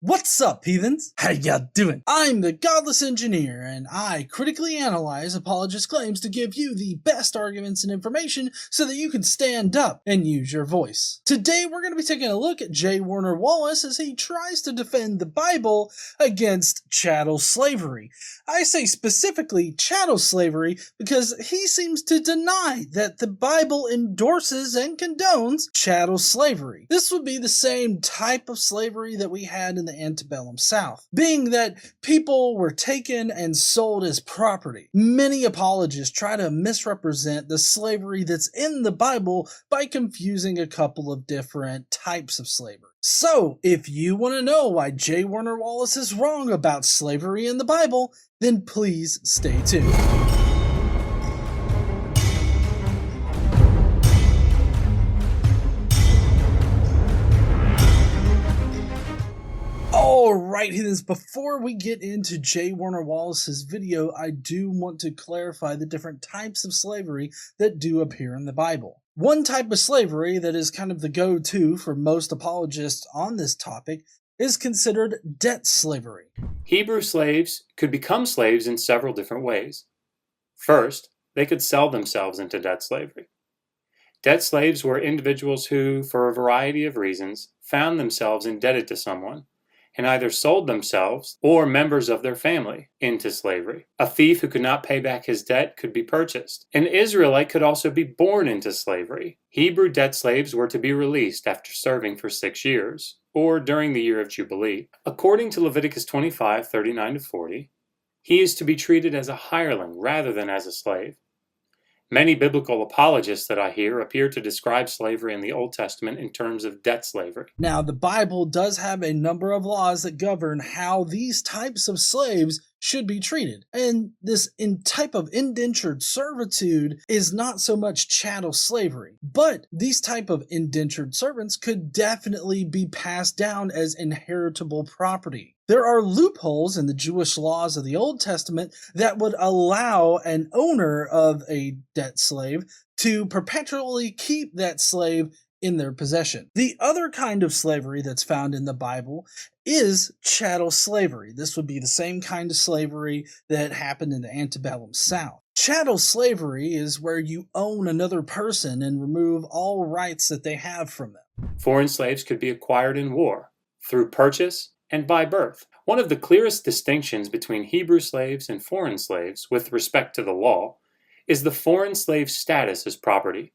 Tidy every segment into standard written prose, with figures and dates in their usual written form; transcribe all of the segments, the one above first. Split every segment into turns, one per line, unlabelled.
What's up, heathens? How ya doing? I'm the Godless Engineer, and I critically analyze apologist claims to give you the best arguments and information so that you can stand up and use your voice. Today, we're going to be taking a look at J. Warner Wallace as he tries to defend the Bible against chattel slavery. I say specifically chattel slavery because he seems to deny that the Bible endorses and condones chattel slavery. This would be the same type of slavery that we had in the Antebellum South, being that people were taken and sold as property. Many apologists try to misrepresent the slavery that's in the Bible by confusing a couple of different types of slavery. So, if you want to know why J. Warner Wallace is wrong about slavery in the Bible, then please stay tuned. Alright, heathens, before we get into J. Warner Wallace's video, I do want to clarify the different types of slavery that do appear in the Bible. One type of slavery that is kind of the go-to for most apologists on this topic is considered debt slavery.
Hebrew slaves could become slaves in several different ways. First, they could sell themselves into debt slavery. Debt slaves were individuals who, for a variety of reasons, found themselves indebted to someone and either sold themselves or members of their family into slavery. A thief who could not pay back his debt could be purchased. An Israelite could also be born into slavery. Hebrew debt slaves were to be released after serving for 6 years, or during the year of Jubilee. According to Leviticus 25:39-40, he is to be treated as a hireling rather than as a slave. Many biblical apologists that I hear appear to describe slavery in the Old Testament in terms of debt slavery.
Now, the Bible does have a number of laws that govern how these types of slaves should be treated. And this type of indentured servitude is not so much chattel slavery, but these type of indentured servants could definitely be passed down as inheritable property. There are loopholes in the Jewish laws of the Old Testament that would allow an owner of a debt slave to perpetually keep that slave in their possession. The other kind of slavery that's found in the Bible is chattel slavery. This would be the same kind of slavery that happened in the Antebellum South. Chattel slavery is where you own another person and remove all rights that they have from them.
Foreign slaves could be acquired in war, through purchase, and by birth. One of the clearest distinctions between Hebrew slaves and foreign slaves with respect to the law is the foreign slave's status as property.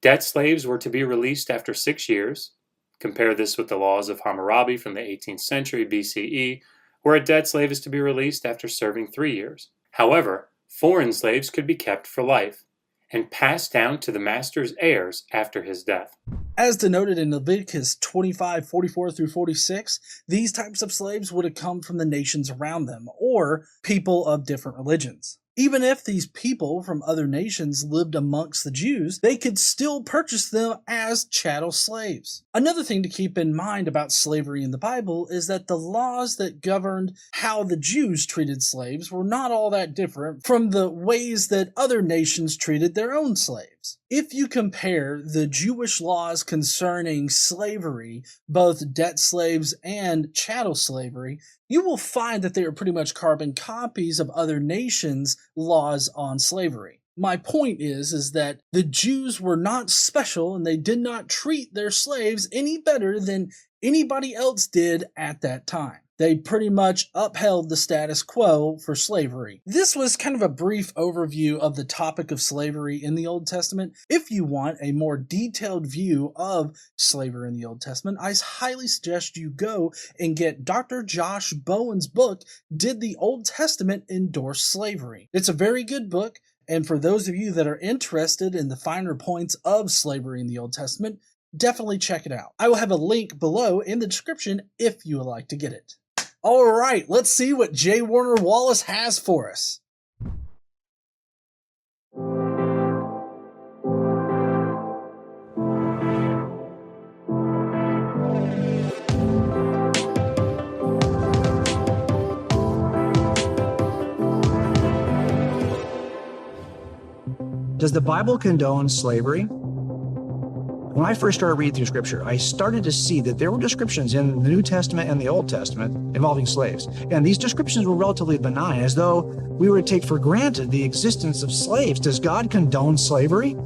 Debt slaves were to be released after 6 years. Compare this with the laws of Hammurabi from the 18th century BCE, where a debt slave is to be released after serving 3 years. However, foreign slaves could be kept for life and passed down to the master's heirs after his death.
As denoted in Leviticus 25:44-46, these types of slaves would have come from the nations around them, or people of different religions. Even if these people from other nations lived amongst the Jews, they could still purchase them as chattel slaves. Another thing to keep in mind about slavery in the Bible is that the laws that governed how the Jews treated slaves were not all that different from the ways that other nations treated their own slaves. If you compare the Jewish laws concerning slavery, both debt slaves and chattel slavery, you will find that they are pretty much carbon copies of other nations' laws on slavery. My point is that the Jews were not special and they did not treat their slaves any better than anybody else did at that time. They pretty much upheld the status quo for slavery. This was kind of a brief overview of the topic of slavery in the Old Testament. If you want a more detailed view of slavery in the Old Testament, I highly suggest you go and get Dr. Josh Bowen's book, Did the Old Testament Endorse Slavery? It's a very good book, and for those of you that are interested in the finer points of slavery in the Old Testament, definitely check it out. I will have a link below in the description if you would like to get it. Alright, let's see what J. Warner Wallace has for us.
Does the Bible condone slavery? When I first started reading through Scripture, I started to see that there were descriptions in the New Testament and the Old Testament involving slaves. And these descriptions were relatively benign, as though we were to take for granted the existence of slaves. Does God condone slavery?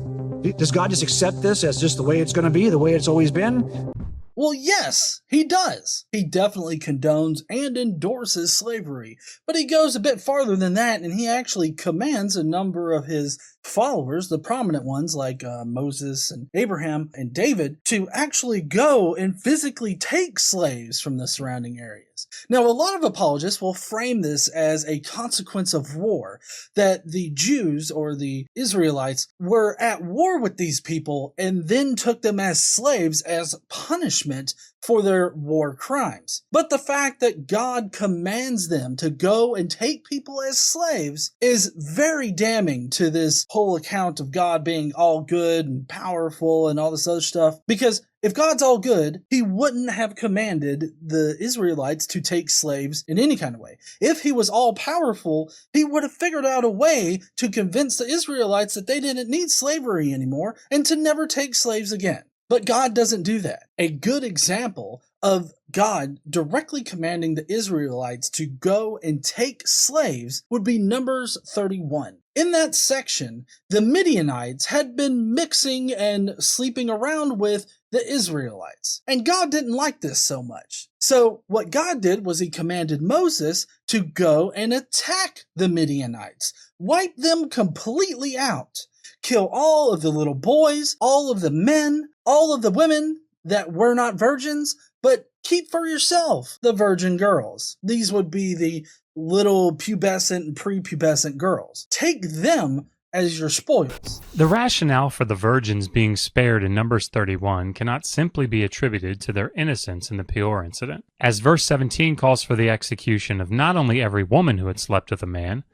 Does God just accept this as just the way it's going to be, the way it's always been?
Well, yes, he does. He definitely condones and endorses slavery, but he goes a bit farther than that, and he actually commands a number of his followers, the prominent ones like Moses and Abraham and David, to actually go and physically take slaves from the surrounding areas. Now, a lot of apologists will frame this as a consequence of war, that the Jews or the Israelites were at war with these people and then took them as slaves as punishment for their war crimes. But the fact that God commands them to go and take people as slaves is very damning to this whole account of God being all good and powerful and all this other stuff. Because if God's all good, he wouldn't have commanded the Israelites to take slaves in any kind of way. If he was all powerful, he would have figured out a way to convince the Israelites that they didn't need slavery anymore and to never take slaves again. But God doesn't do that. A good example of God directly commanding the Israelites to go and take slaves would be Numbers 31. In that section, the Midianites had been mixing and sleeping around with the Israelites. And God didn't like this so much. So what God did was he commanded Moses to go and attack the Midianites, wipe them completely out. Kill all of the little boys, all of the men, all of the women that were not virgins, but keep for yourself the virgin girls. These would be the little pubescent and prepubescent girls. Take them as your spoils.
The rationale for the virgins being spared in Numbers 31 cannot simply be attributed to their innocence in the Peor incident, as verse 17 calls for the execution of not only every woman who had slept with a man,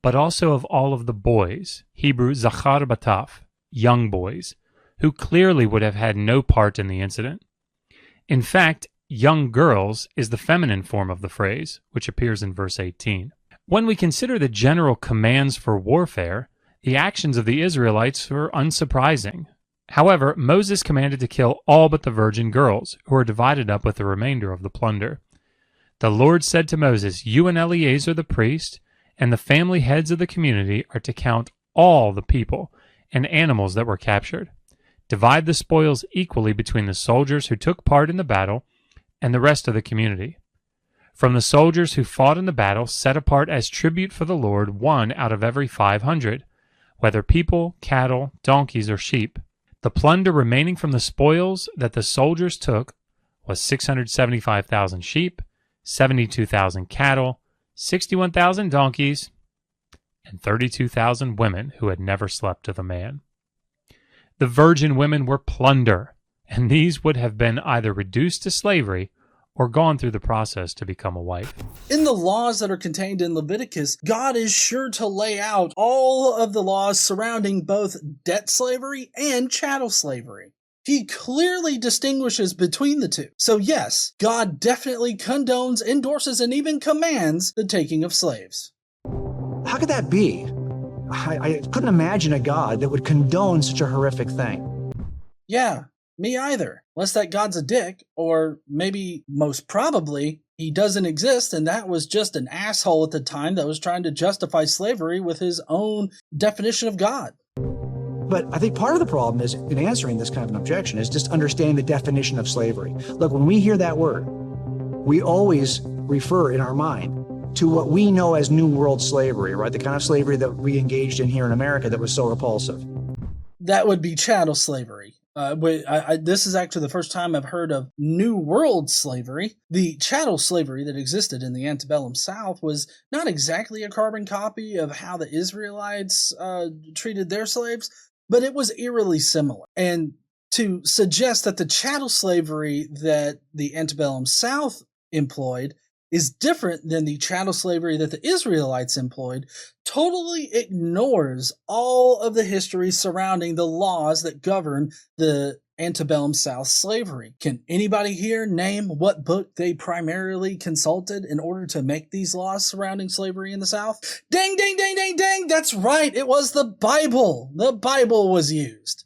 but also of all of the boys, Hebrew zachar bataf, young boys, who clearly would have had no part in the incident. In fact, young girls is the feminine form of the phrase, which appears in verse 18. When we consider the general commands for warfare, the actions of the Israelites were unsurprising. However, Moses commanded to kill all but the virgin girls, who were divided up with the remainder of the plunder. The Lord said to Moses, "You and Eleazar the priest, and the family heads of the community are to count all the people and animals that were captured. Divide the spoils equally between the soldiers who took part in the battle and the rest of the community. From the soldiers who fought in the battle, set apart as tribute for the Lord 1 out of every 500, whether people, cattle, donkeys, or sheep. The plunder remaining from the spoils that the soldiers took was 675,000 sheep, 72,000 cattle, 61,000 donkeys, and 32,000 women who had never slept with a man." The virgin women were plunder, and these would have been either reduced to slavery or gone through the process to become a wife.
In the laws that are contained in Leviticus, God is sure to lay out all of the laws surrounding both debt slavery and chattel slavery. He clearly distinguishes between the two. So yes, God definitely condones, endorses, and even commands the taking of slaves.
How could that be? I couldn't imagine a God that would condone such a horrific thing.
Yeah, me either. Unless that God's a dick, or maybe, most probably, he doesn't exist and that was just an asshole at the time that was trying to justify slavery with his own definition of God.
But I think part of the problem is, in answering this kind of an objection, is just understanding the definition of slavery. Look, when we hear that word, we always refer in our mind to what we know as New World slavery, right? The kind of slavery that we engaged in here in America that was so repulsive.
That would be chattel slavery. This is actually the first time I've heard of New World slavery. The chattel slavery that existed in the Antebellum South was not exactly a carbon copy of how the Israelites treated their slaves, but it was eerily similar. And to suggest that the chattel slavery that the Antebellum South employed is different than the chattel slavery that the Israelites employed totally ignores all of the history surrounding the laws that govern the Antebellum South slavery. Can anybody here name what book they primarily consulted in order to make these laws surrounding slavery in the South? Dang, dang, dang, dang, dang! That's right, it was the Bible! The Bible was used.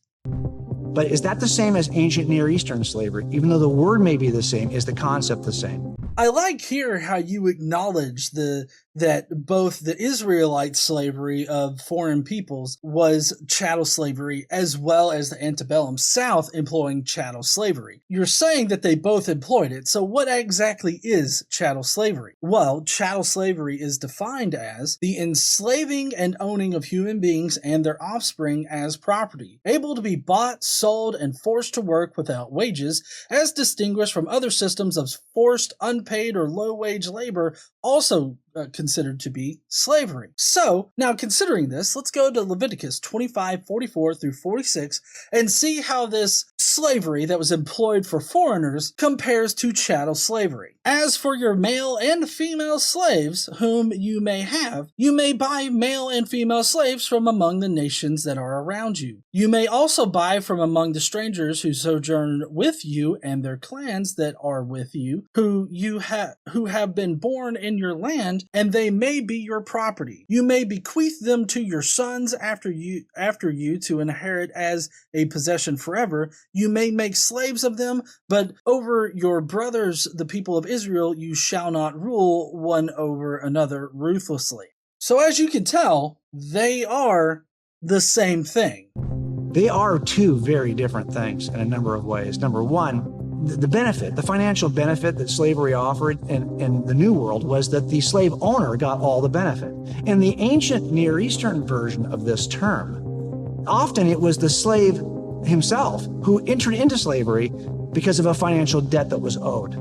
But is that the same as ancient Near Eastern slavery? Even though the word may be the same, is the concept the same?
I like here how you acknowledge that both the Israelite slavery of foreign peoples was chattel slavery, as well as the Antebellum South employing chattel slavery. You're saying that they both employed it, so what exactly is chattel slavery? Well, chattel slavery is defined as the enslaving and owning of human beings and their offspring as property, able to be bought, sold, and forced to work without wages, as distinguished from other systems of forced, unpaid, or low-wage labor, also considered to be slavery. So, now considering this, let's go to Leviticus 25:44 through 46 and see how this slavery that was employed for foreigners compares to chattel slavery. As for your male and female slaves, whom you may have, you may buy male and female slaves from among the nations that are around you. You may also buy from among the strangers who sojourn with you and their clans that are with you, who have been born in your land, and they may be your property. You may bequeath them to your sons after you to inherit as a possession forever. You may make slaves of them, but over your brothers, the people of Israel, you shall not rule one over another ruthlessly. So as you can tell, they are the same thing.
They are two very different things in a number of ways. Number one, the benefit, the financial benefit that slavery offered in the New World was that the slave owner got all the benefit. In the ancient Near Eastern version of this term, often it was the slave himself who entered into slavery because of a financial debt that was owed.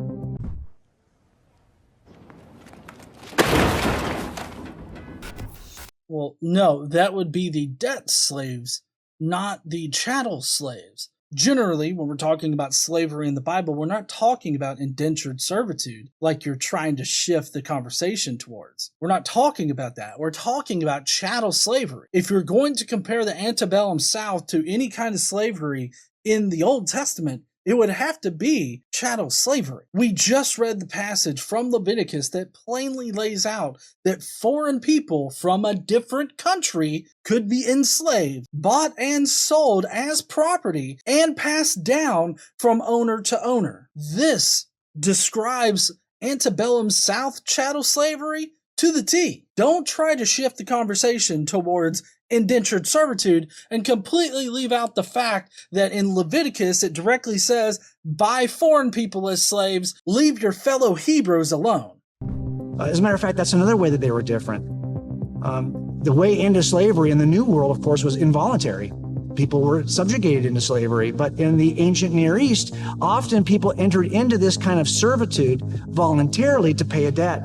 Well, no, that would be the debt slaves, not the chattel slaves. Generally, when we're talking about slavery in the Bible, we're not talking about indentured servitude like you're trying to shift the conversation towards. We're not talking about that. We're talking about chattel slavery. If you're going to compare the Antebellum South to any kind of slavery in the Old Testament, it would have to be chattel slavery. We just read the passage from Leviticus that plainly lays out that foreign people from a different country could be enslaved, bought and sold as property, and passed down from owner to owner. This describes Antebellum South chattel slavery to the T. Don't try to shift the conversation towards indentured servitude and completely leave out the fact that in Leviticus it directly says, buy foreign people as slaves, leave your fellow Hebrews alone.
As a matter of fact, that's another way that they were different. The way into slavery in the New World, of course, was involuntary. People were subjugated into slavery, but in the ancient Near East, often people entered into this kind of servitude voluntarily to pay a debt.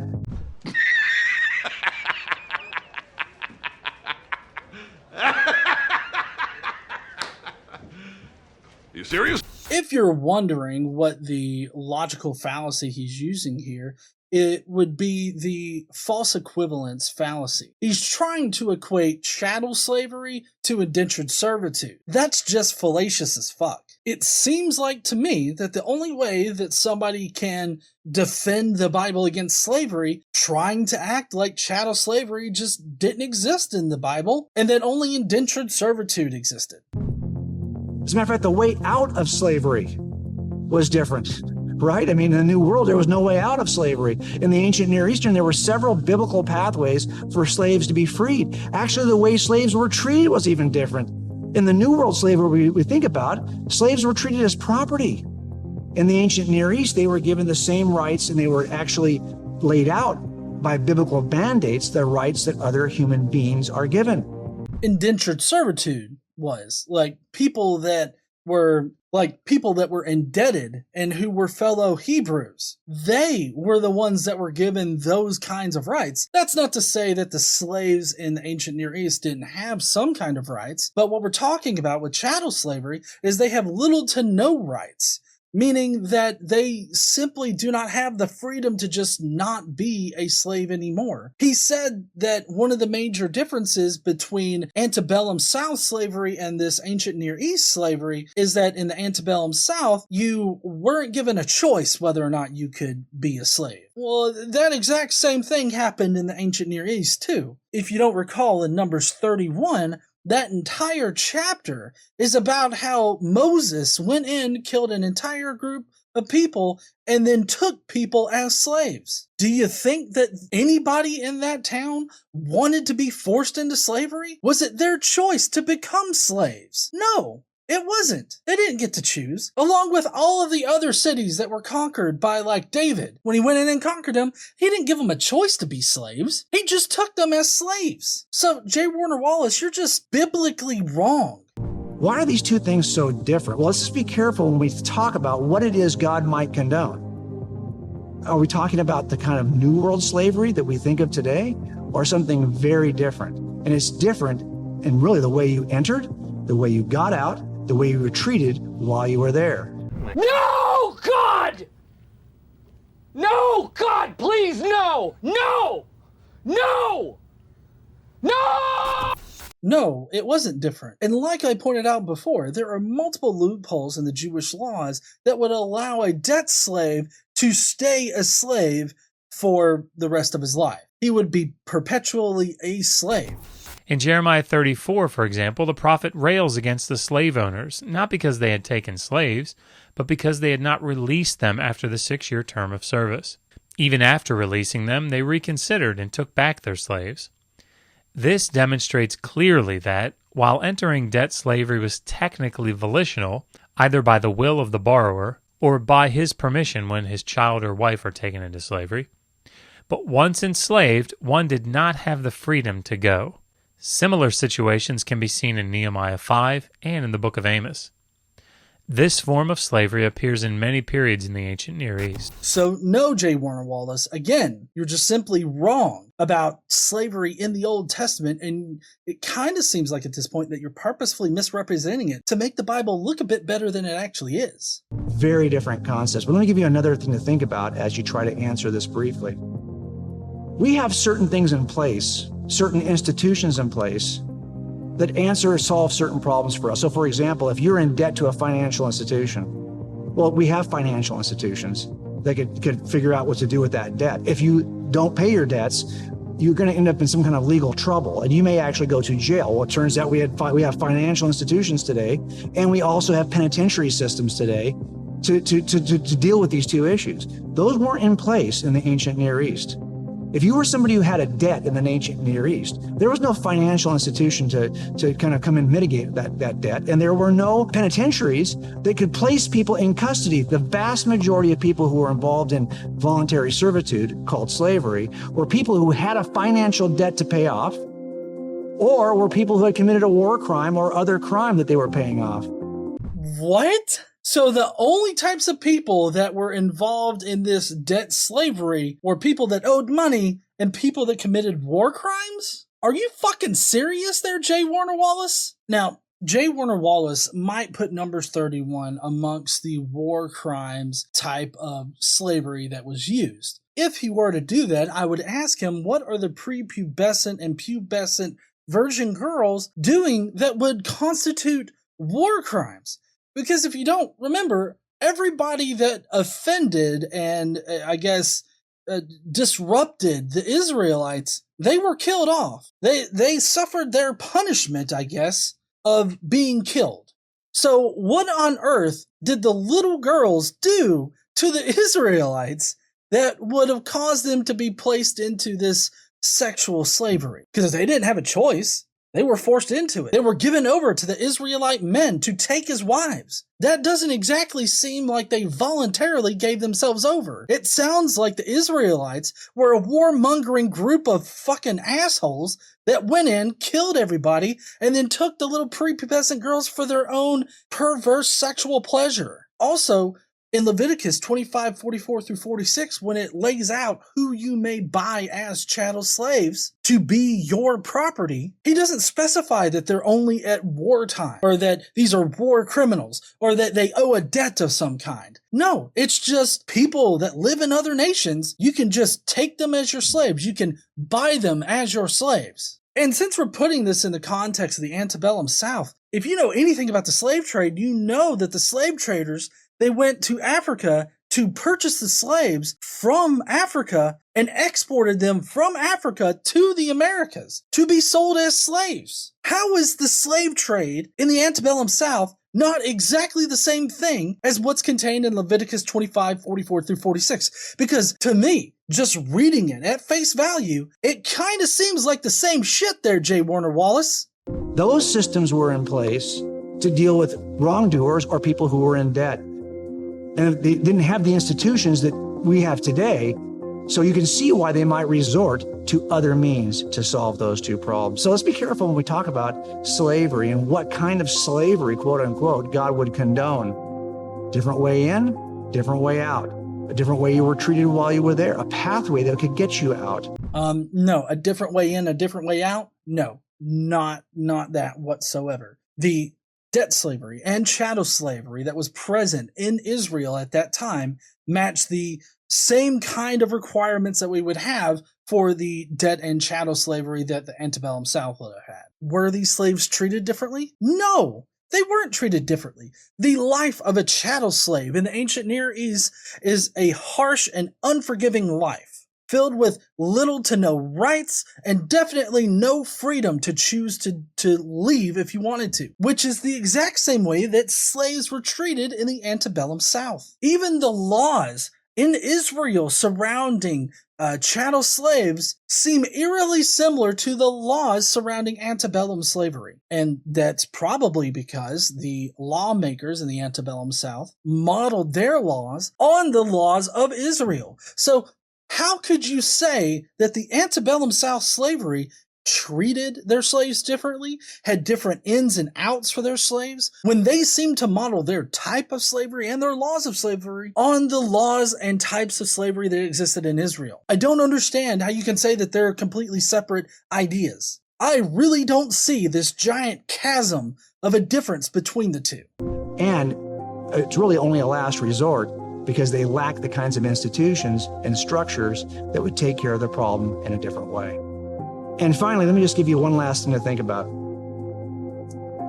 You serious?
If you're wondering what the logical fallacy he's using here, it would be the false equivalence fallacy. He's trying to equate chattel slavery to indentured servitude. That's just fallacious as fuck. It seems like to me that the only way that somebody can defend the Bible against slavery, trying to act like chattel slavery just didn't exist in the Bible, and that only indentured servitude existed.
As a matter of fact, the way out of slavery was different, right? I mean, in the New World, there was no way out of slavery. In the ancient Near Eastern, there were several biblical pathways for slaves to be freed. Actually, the way slaves were treated was even different. In the New World slavery we think about, slaves were treated as property. In the ancient Near East, they were given the same rights, and they were actually laid out by biblical mandates, the rights that other human beings are given.
Indentured servitude was like people that were indebted and who were fellow Hebrews. They were the ones that were given those kinds of rights. That's not to say that the slaves in the ancient Near East didn't have some kind of rights, but what we're talking about with chattel slavery is they have little to no rights. Meaning that they simply do not have the freedom to just not be a slave anymore. He said that one of the major differences between Antebellum South slavery and this ancient Near East slavery is that in the Antebellum South, you weren't given a choice whether or not you could be a slave. Well, that exact same thing happened in the ancient Near East too. If you don't recall, in Numbers 31, That entire chapter is about how Moses went in, killed an entire group of people, and then took people as slaves. Do you think that anybody in that town wanted to be forced into slavery? Was it their choice to become slaves? No. It wasn't. They didn't get to choose. Along with all of the other cities that were conquered by, like, David. When he went in and conquered them, he didn't give them a choice to be slaves. He just took them as slaves. So, J. Warner Wallace, you're just biblically wrong.
Why are these two things so different? Well, let's just be careful when we talk about what it is God might condone. Are we talking about the kind of New World slavery that we think of today, or something very different? And it's different in really the way you entered, the way you got out, the way you were treated while you were there.
No, God! No, God, please, no! No! No! No!
No, it wasn't different. And like I pointed out before, there are multiple loopholes in the Jewish laws that would allow a debt slave to stay a slave for the rest of his life. He would be perpetually a slave.
In Jeremiah 34, for example, the prophet rails against the slave owners, not because they had taken slaves, but because they had not released them after the 6-year term of service. Even after releasing them, they reconsidered and took back their slaves. This demonstrates clearly that, while entering debt slavery was technically volitional, either by the will of the borrower or by his permission when his child or wife are taken into slavery, but once enslaved, one did not have the freedom to go. Similar situations can be seen in Nehemiah 5 and in the book of Amos. This form of slavery appears in many periods in the ancient Near East.
So no, J. Warner Wallace, again, you're just simply wrong about slavery in the Old Testament, and it kind of seems like at this point that you're purposefully misrepresenting it to make the Bible look a bit better than it actually is.
Very different concepts. But let me give you another thing to think about as you try to answer this briefly. We have certain things in place, certain institutions in place that answer or solve certain problems for us. So for example, if you're in debt to a financial institution, well, we have financial institutions that could figure out what to do with that debt. If you don't pay your debts, you're going to end up in some kind of legal trouble, and you may actually go to jail. Well, it turns out we have financial institutions today, and we also have penitentiary systems today to deal with these two issues. Those weren't in place in the ancient Near East. If you were somebody who had a debt in the ancient Near East, there was no financial institution to kind of come and mitigate that debt, and there were no penitentiaries that could place people in custody. The vast majority of people who were involved in voluntary servitude, called slavery, were people who had a financial debt to pay off, or were people who had committed a war crime or other crime that they were paying off.
What? So the only types of people that were involved in this debt slavery were people that owed money and people that committed war crimes? Are you fucking serious there, J. Warner Wallace? Now, J. Warner Wallace might put Numbers 31 amongst the war crimes type of slavery that was used. If he were to do that, I would ask him, what are the prepubescent and pubescent virgin girls doing that would constitute war crimes? Because if you don't remember, everybody that offended and disrupted the Israelites, they were killed off. They suffered their punishment, I guess, of being killed. So what on earth did the little girls do to the Israelites that would have caused them to be placed into this sexual slavery? Because they didn't have a choice. They were forced into it. They were given over to the Israelite men to take as wives. That doesn't exactly seem like they voluntarily gave themselves over. It sounds like the Israelites were a warmongering group of fucking assholes that went in, killed everybody, and then took the little prepubescent girls for their own perverse sexual pleasure. Also, in Leviticus 25:44 through 46, when it lays out who you may buy as chattel slaves to be your property, he doesn't specify that they're only at wartime, or that these are war criminals, or that they owe a debt of some kind. No, it's just people that live in other nations. You can just take them as your slaves. You can buy them as your slaves. And since we're putting this in the context of the Antebellum South, if you know anything about the slave trade, you know that the slave traders, they went to Africa to purchase the slaves from Africa and exported them from Africa to the Americas to be sold as slaves. How is the slave trade in the antebellum South not exactly the same thing as what's contained in Leviticus 25, 44 through 46? Because to me, just reading it at face value, it kind of seems like the same shit there, J. Warner Wallace.
Those systems were in place to deal with wrongdoers or people who were in debt. And they didn't have the institutions that we have today, so you can see why they might resort to other means to solve those two problems. So let's be careful when we talk about slavery and what kind of slavery, quote unquote, God would condone. Different way in, different way out. A different way you were treated while you were there. A pathway that could get you out.
No, a different way in, a different way out? No, not that whatsoever. The debt slavery and chattel slavery that was present in Israel at that time matched the same kind of requirements that we would have for the debt and chattel slavery that the antebellum South would have had. Were these slaves treated differently? No, they weren't treated differently. The life of a chattel slave in the ancient Near East is a harsh and unforgiving life, filled with little to no rights and definitely no freedom to choose to leave if you wanted to, which is the exact same way that slaves were treated in the antebellum South. Even the laws in Israel surrounding chattel slaves seem eerily similar to the laws surrounding antebellum slavery. And that's probably because the lawmakers in the antebellum South modeled their laws on the laws of Israel. So how could you say that the antebellum South slavery treated their slaves differently, had different ins and outs for their slaves, when they seemed to model their type of slavery and their laws of slavery on the laws and types of slavery that existed in Israel? I don't understand how you can say that they're completely separate ideas. I really don't see this giant chasm of a difference between the two.
And it's really only a last resort because they lack the kinds of institutions and structures that would take care of the problem in a different way. And finally, let me just give you one last thing to think about.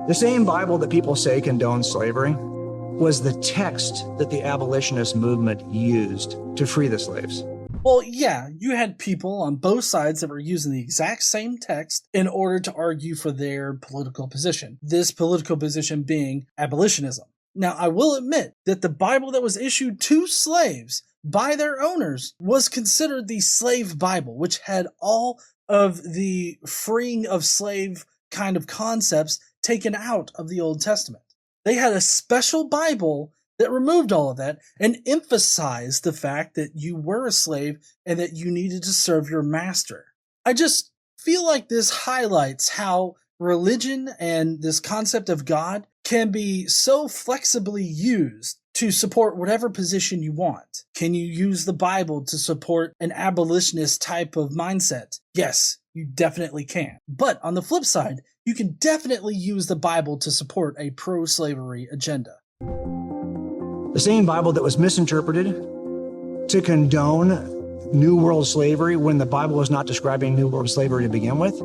The same Bible that people say condones slavery was the text that the abolitionist movement used to free the slaves.
Well, yeah, you had people on both sides that were using the exact same text in order to argue for their political position. This political position being abolitionism. Now, I will admit that the Bible that was issued to slaves by their owners was considered the slave Bible, which had all of the freeing of slave kind of concepts taken out of the Old Testament. They had a special Bible that removed all of that and emphasized the fact that you were a slave and that you needed to serve your master. I just feel like this highlights how religion and this concept of God can be so flexibly used to support whatever position you want. Can you use the Bible to support an abolitionist type of mindset? Yes, you definitely can. But on the flip side, you can definitely use the Bible to support a pro-slavery agenda.
The same Bible that was misinterpreted to condone New World slavery when the Bible was not describing New World slavery to begin with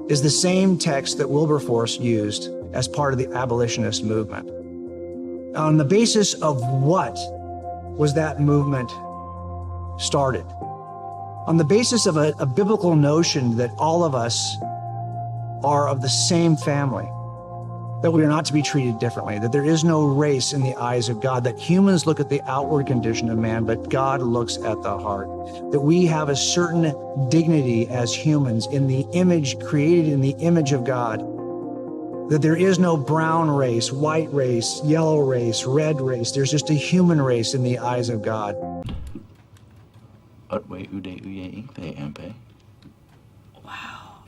is the same text that Wilberforce used as part of the abolitionist movement. On the basis of what was that movement started? On the basis of a biblical notion that all of us are of the same family, that we are not to be treated differently, that there is no race in the eyes of God, that humans look at the outward condition of man, but God looks at the heart, that we have a certain dignity as humans in the image, created in the image of God, that there is no brown race, white race, yellow race, red race. There's just a human race in the eyes of God.
Wow.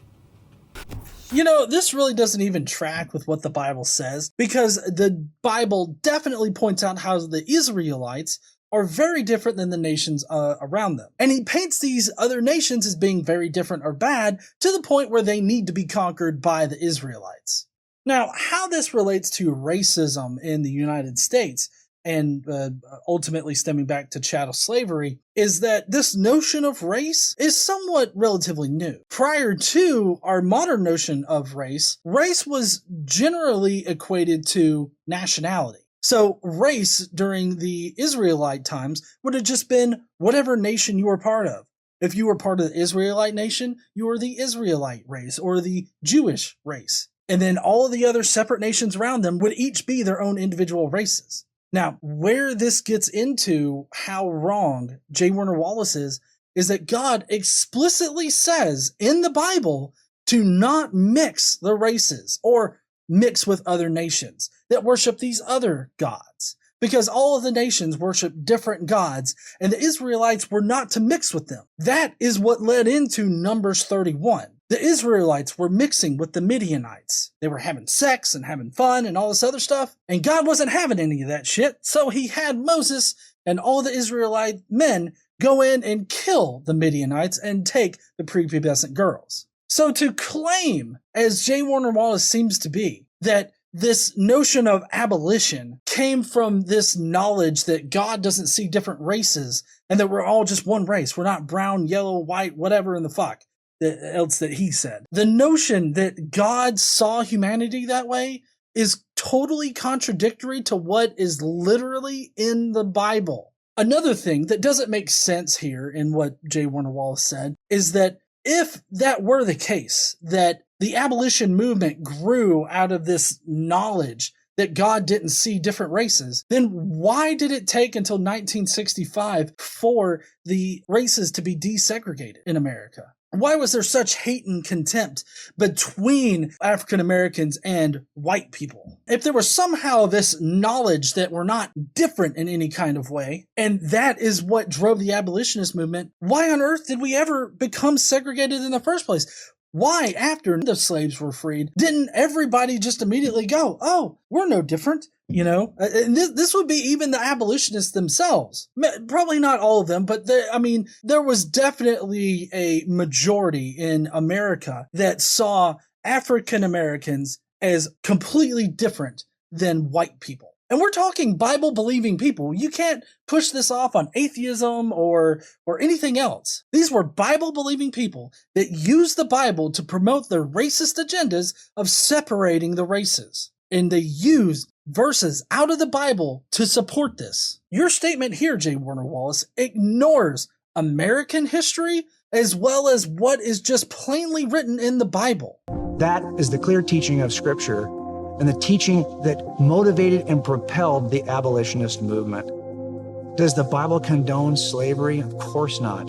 You know, this really doesn't even track with what the Bible says, because the Bible definitely points out how the Israelites are very different than the nations around them. And he paints these other nations as being very different or bad to the point where they need to be conquered by the Israelites. Now, how this relates to racism in the United States and ultimately stemming back to chattel slavery is that this notion of race is somewhat relatively new. Prior to our modern notion of race, race was generally equated to nationality. So race during the Israelite times would have just been whatever nation you were part of. If you were part of the Israelite nation, you were the Israelite race or the Jewish race. And then all of the other separate nations around them would each be their own individual races. Now, where this gets into how wrong J. Warner Wallace is that God explicitly says in the Bible to not mix the races or mix with other nations that worship these other gods, because all of the nations worship different gods and the Israelites were not to mix with them. That is what led into Numbers 31. The Israelites were mixing with the Midianites. They were having sex and having fun and all this other stuff, and God wasn't having any of that shit, so he had Moses and all the Israelite men go in and kill the Midianites and take the prepubescent girls. So to claim, as J. Warner Wallace seems to be, that this notion of abolition came from this knowledge that God doesn't see different races and that we're all just one race. We're not brown, yellow, white, whatever in the fuck else that he said. The notion that God saw humanity that way is totally contradictory to what is literally in the Bible. Another thing that doesn't make sense here in what J. Warner Wallace said is that if that were the case, that the abolition movement grew out of this knowledge that God didn't see different races, then why did it take until 1965 for the races to be desegregated in America? Why was there such hate and contempt between African Americans and white people? If there was somehow this knowledge that we're not different in any kind of way, and that is what drove the abolitionist movement, why on earth did we ever become segregated in the first place? Why, after the slaves were freed, didn't everybody just immediately go, oh, we're no different? You know, and this would be even the abolitionists themselves. Probably not all of them, but there was definitely a majority in America that saw African Americans as completely different than white people. And we're talking Bible-believing people. You can't push this off on atheism or anything else. These were Bible-believing people that used the Bible to promote their racist agendas of separating the races. And they used verses out of the Bible to support this. Your statement here, J. Warner Wallace, ignores American history as well as what is just plainly written in the Bible.
That is the clear teaching of Scripture and the teaching that motivated and propelled the abolitionist movement. Does the Bible condone slavery? Of course not.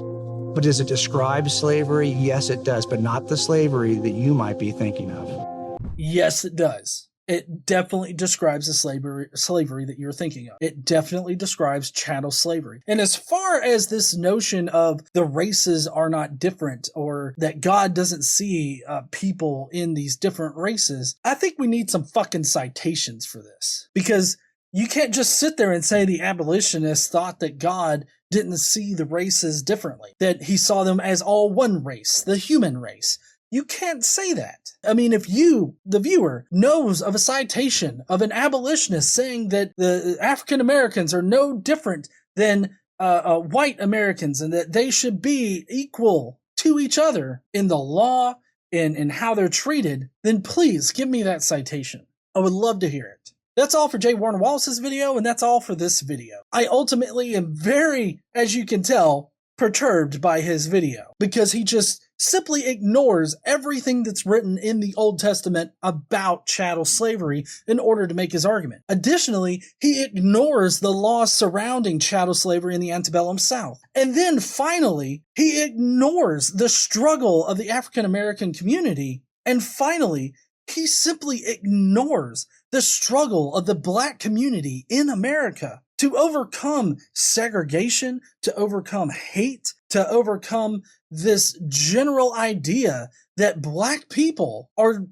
But does it describe slavery? Yes, it does, but not the slavery that you might be thinking of.
Yes, it does. It definitely describes the slavery that you're thinking of. It definitely describes chattel slavery. And as far as this notion of the races are not different or that God doesn't see people in these different races, I think we need some fucking citations for this. Because you can't just sit there and say the abolitionists thought that God didn't see the races differently, that he saw them as all one race, the human race. You can't say that. I mean, if you, the viewer, knows of a citation of an abolitionist saying that the African Americans are no different than white Americans and that they should be equal to each other in the law and in how they're treated, then please give me that citation. I would love to hear it. That's all for J. Warner Wallace's video, and that's all for this video. I ultimately am very, as you can tell, perturbed by his video because he just simply ignores everything that's written in the Old Testament about chattel slavery in order to make his argument. Additionally, he ignores the laws surrounding chattel slavery in the Antebellum South. And then finally, he ignores the struggle of the African American community. And finally, he simply ignores the struggle of the Black community in America to overcome segregation, to overcome hate, to overcome this general idea that Black people are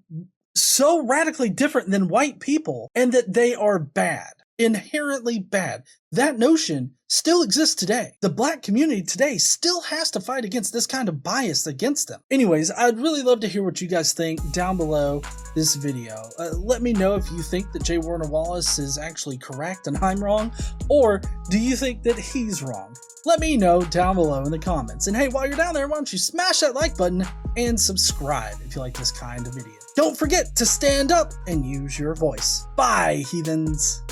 so radically different than white people and that they are bad, inherently bad. That notion still exists today. The Black community today still has to fight against this kind of bias against them. Anyways, I'd really love to hear what you guys think down below this video. Let me know if you think that J. Warner Wallace is actually correct and I'm wrong, or do you think that he's wrong? Let me know down below in the comments. And hey, while you're down there, why don't you smash that like button and subscribe if you like this kind of video. Don't forget to stand up and use your voice. Bye, heathens.